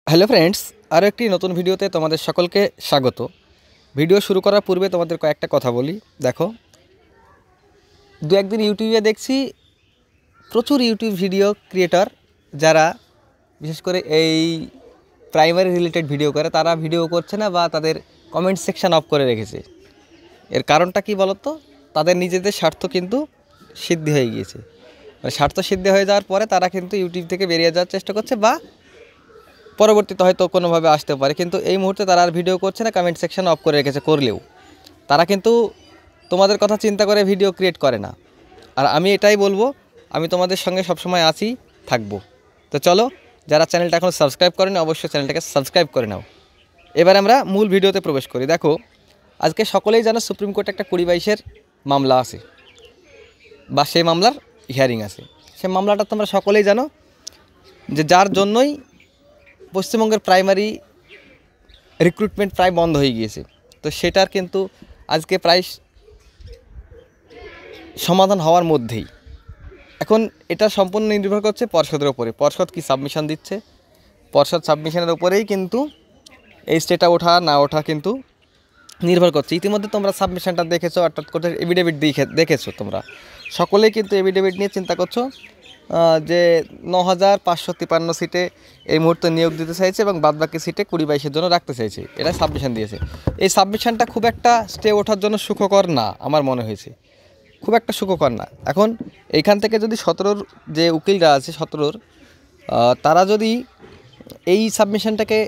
Hello friends, আরও একটি নতুন ভিডিওতে তোমাদের সকলকে স্বাগত। ভিডিও শুরু করার পূর্বে তোমাদের কয়েকটা কথা বলি। দেখো, দু একদিন ইউটিউবে দেখছি প্রচুর ইউটিউব ভিডিও ক্রিয়েটর যারা বিশেষ করে এই প্রাইমারি রিলেটেড ভিডিও করে, তারা ভিডিও করছে না বা তাদের কমেন্ট সেকশন অফ করে রেখেছে। এর কারণটা কি বলতো? তাদের নিজেদের স্বার্থ কিন্তু সিদ্ধি হয়ে গিয়েছে। মানে স্বার্থ সিদ্ধি হয়ে যাওয়ার পরে তারা কিন্তু ইউটিউব থেকে বেরিয়ে যাওয়ার চেষ্টা করছে বা পরবর্তীতে হয়তো কোনোভাবে আসতে পারে, কিন্তু এই মুহূর্তে তারা আর ভিডিও করছে না, কমেন্ট সেকশন অফ করে রেখেছে। করলেও তারা কিন্তু তোমাদের কথা চিন্তা করে ভিডিও ক্রিয়েট করে না। আর আমি এটাই বলবো, আমি তোমাদের সঙ্গে সবসময় আছি, থাকবো। তো চলো, যারা চ্যানেলটা এখনও সাবস্ক্রাইব করেনি অবশ্যই চ্যানেলটাকে সাবস্ক্রাইব করে নাও। এবার আমরা মূল ভিডিওতে প্রবেশ করি। দেখো, আজকে সকলেই জানো সুপ্রিম কোর্টে একটা 2022-এর মামলা আছে বা সেই মামলার হিয়ারিং আছে। সেই মামলাটা তোমরা সকলেই জানো, যে যার জন্যই পশ্চিমবঙ্গের প্রাইমারি রিক্রুটমেন্ট প্রায় বন্ধ হয়ে গিয়েছে। তো সেটার কিন্তু আজকে প্রায় সমাধান হওয়ার মধ্যেই। এখন এটা সম্পূর্ণ নির্ভর করছে পর্ষদের ওপরে। পর্ষদ কি সাবমিশন দিচ্ছে, পর্ষদ সাবমিশনের ওপরেই কিন্তু এই স্টেটা ওঠা না ওঠা কিন্তু নির্ভর করছে। ইতিমধ্যে তোমরা সাবমিশনটা দেখেছো, অর্থাৎ কোর্টের এভিডেভিট দেখেছো। তোমরা সকলেই কিন্তু এভিডেভিট নিয়ে চিন্তা করছো যে 9,553 সিটে এই মুহূর্তে নিয়োগ দিতে চাইছে এবং বাদবাকি সিটে 2022-এর জন্য রাখতে চাইছে। এটা সাবমিশন দিয়েছে। এই সাবমিশনটা খুব একটা স্টে ওঠার জন্য সুখকর না, আমার মনে হয়েছে খুব একটা সুখকর না। এখন এইখান থেকে যদি 17-র যে উকিলরা আছে, 17-র তারা যদি এই সাবমিশনটাকে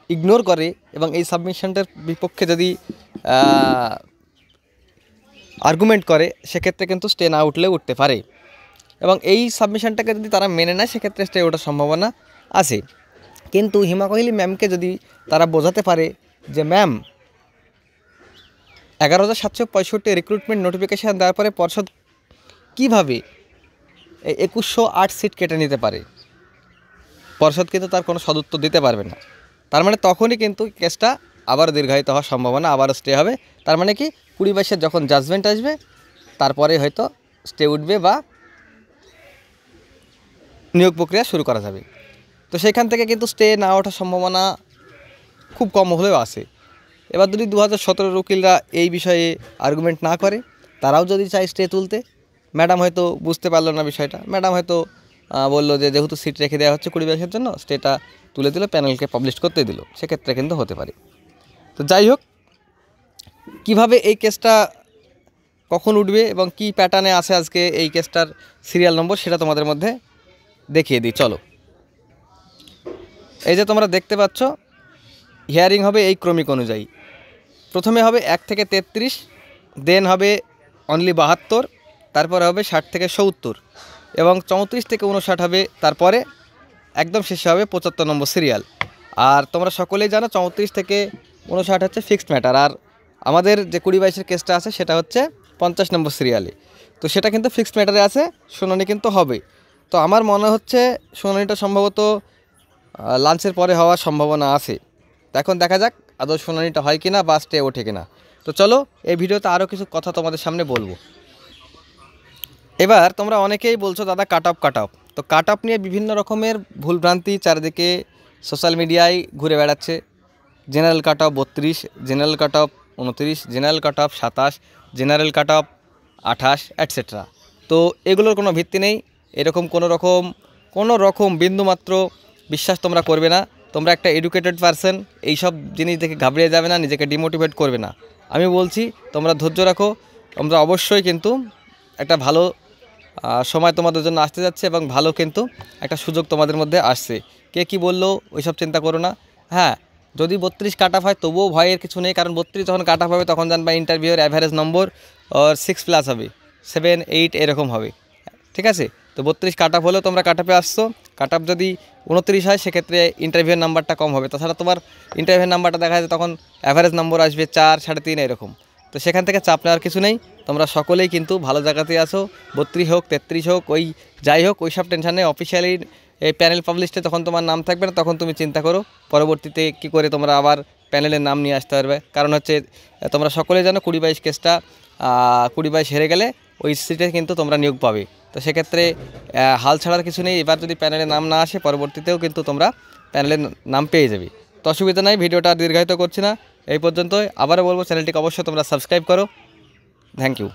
ইগনোর করে এবং এই সাবমিশনটার বিপক্ষে যদি আর্গুমেন্ট করে, সেক্ষেত্রে কিন্তু স্টে না উঠলেও উঠতে পারে। এবং এই সাবমিশনটাকে যদি তারা মেনে নেয়, সেক্ষেত্রে স্টে ওঠার সম্ভাবনা আছে। কিন্তু হিমা কোহলি ম্যামকে যদি তারা বোঝাতে পারে যে ম্যাম 11,765 রিক্রুটমেন্ট নোটিফিকেশান দেওয়ার পরে পর্ষদ কীভাবে এই 2,108 সিট কেটে নিতে পারে, পর্ষদ কিন্তু তার কোনো সদুত্তর দিতে পারবে না। তার মানে তখনই কিন্তু কেসটা আবার দীর্ঘায়িত হওয়ার সম্ভাবনা, আবারও স্টে হবে। তার মানে কি 2022-এর যখন জাজমেন্ট আসবে তারপরে হয়তো স্টে উঠবে বা নিয়োগ প্রক্রিয়া শুরু করা যাবে। তো সেখান থেকে কিন্তু স্টে না ওঠার সম্ভাবনা খুব কম হলেও আছে। এবার যদি 2017-র উকিলরা এই বিষয়ে আর্গুমেন্ট না করে, তারাও যদি চায় স্টে তুলতে, ম্যাডাম হয়তো বুঝতে পারলো না বিষয়টা, ম্যাডাম হয়তো বললো যে যেহেতু সিট রেখে দেওয়া হচ্ছে 2022-এর জন্য, স্টেটা তুলে দিল, প্যানেলকে পাবলিশ করতে দিল, সেক্ষেত্রে কিন্তু হতে পারে। তো যাই হোক, কীভাবে এই কেসটা কখন উঠবে এবং কী প্যাটার্নে আছে আজকে এই কেসটার সিরিয়াল নম্বর, সেটা তোমাদের মধ্যে দেখিয়ে দিই। চলো, এই যে তোমরা দেখতে পাচ্ছ, হিয়ারিং হবে এই ক্রমিক অনুযায়ী। প্রথমে হবে 1 থেকে 33, দেন হবে অনলি 72, তারপরে হবে 60 থেকে 70 এবং 34 থেকে 59 হবে, তারপরে একদম শেষে হবে 75 নম্বর সিরিয়াল। আর তোমরা সকলেই জানো 34 থেকে 59 হচ্ছে ফিক্সড ম্যাটার, আর আমাদের যে 2022-এর কেসটা আছে সেটা হচ্ছে 50 নম্বর সিরিয়ালে। তো সেটা কিন্তু ফিক্সড ম্যাটারে আছে, শুনানি কিন্তু হবে। তো আমার মনে হচ্ছে শুনানিটা সম্ভবত লাঞ্চের পরে হওয়ার সম্ভাবনা আছে। এখন দেখা যাক আদৌ শুনানিটা হয় কিনা বা স্টে ওঠে কিনা। তো চলো, এই ভিডিওতে আরও কিছু কথা তোমাদের সামনে বলবো। এবার তোমরা অনেকেই বলছো দাদা কাট অফ। তো কাট অফ নিয়ে বিভিন্ন রকমের ভুলভ্রান্তি চারিদিকে সোশ্যাল মিডিয়ায় ঘুরে বেড়াচ্ছে। General cut off 32, general cut off 29, general cut off 27, general cut off 28 etcetera. তো এগুলোর কোনো ভিত্তি নেই। এরকম কোনো রকম বিন্দুমাত্র বিশ্বাস তোমরা করবে না। তোমরা একটা এডুকেটেড পারসন, এইসব জিনিস দেখে ঘাবড়িয়ে যাবে না, নিজেকে ডিমোটিভেট করবে না। আমি বলছি তোমরা ধৈর্য রাখো। তোমরা অবশ্যই কিন্তু একটা ভালো সময় তোমাদের জন্য আসতে যাচ্ছে এবং ভালো কিন্তু একটা সুযোগ তোমাদের মধ্যে আসছে। কে কী বললো ওইসব চিন্তা করো না। হ্যাঁ, যদি 32 কাট অফ হয় তবুও ভয়ের কিছু নেই, কারণ 32 যখন কাট অফ হবে তখন জানবা ইন্টারভিউয়ের অ্যাভারেজ নম্বর 6+ হবে, 7, 8 এরকম হবে। ঠিক আছে? তো 32 কাট অফ হলেও তোমরা কাট অফে আসছো। কাট অফ যদি 29 হয় সেক্ষেত্রে ইন্টারভিউয়ের নাম্বারটা কম হবে। তাছাড়া তোমার ইন্টারভিউয়ের নাম্বারটা দেখা যায় তখন অ্যাভারেজ নম্বর আসবে 4, 3.5 এরকম। তো সেখান থেকে চাপ নেওয়ার কিছু নেই। তোমরা সকলেই কিন্তু ভালো জায়গাতেই আসো। 32 হোক, 33 হোক, ওই যাই হোক, ওই সব টেনশন নেই। অফিসিয়ালি এই প্যানেল পাবলিশে তখন তোমার নাম থাকবে না, তখন তুমি চিন্তা করো পরবর্তীতে কী করে তোমরা আবার প্যানেলের নাম নিয়ে আসতে পারবে। কারণ হচ্ছে তোমরা সকলেই জানো 2022 কেসটা 2022 হেরে গেলে ওই সিটে কিন্তু তোমরা নিয়োগ পাবে। তো সেক্ষেত্রে হাল ছাড়ার কিছু নেই। এবার যদি প্যানেলে নাম না আসে পরবর্তীতেও কিন্তু তোমরা প্যানেলের নাম পেয়ে যাবি। তো অসুবিধা নাই, ভিডিওটা দীর্ঘায়িত করছি না, এই পর্যন্তই। আবারও বলবো চ্যানেলটিকে অবশ্যই তোমরা সাবস্ক্রাইব করো। Thank you.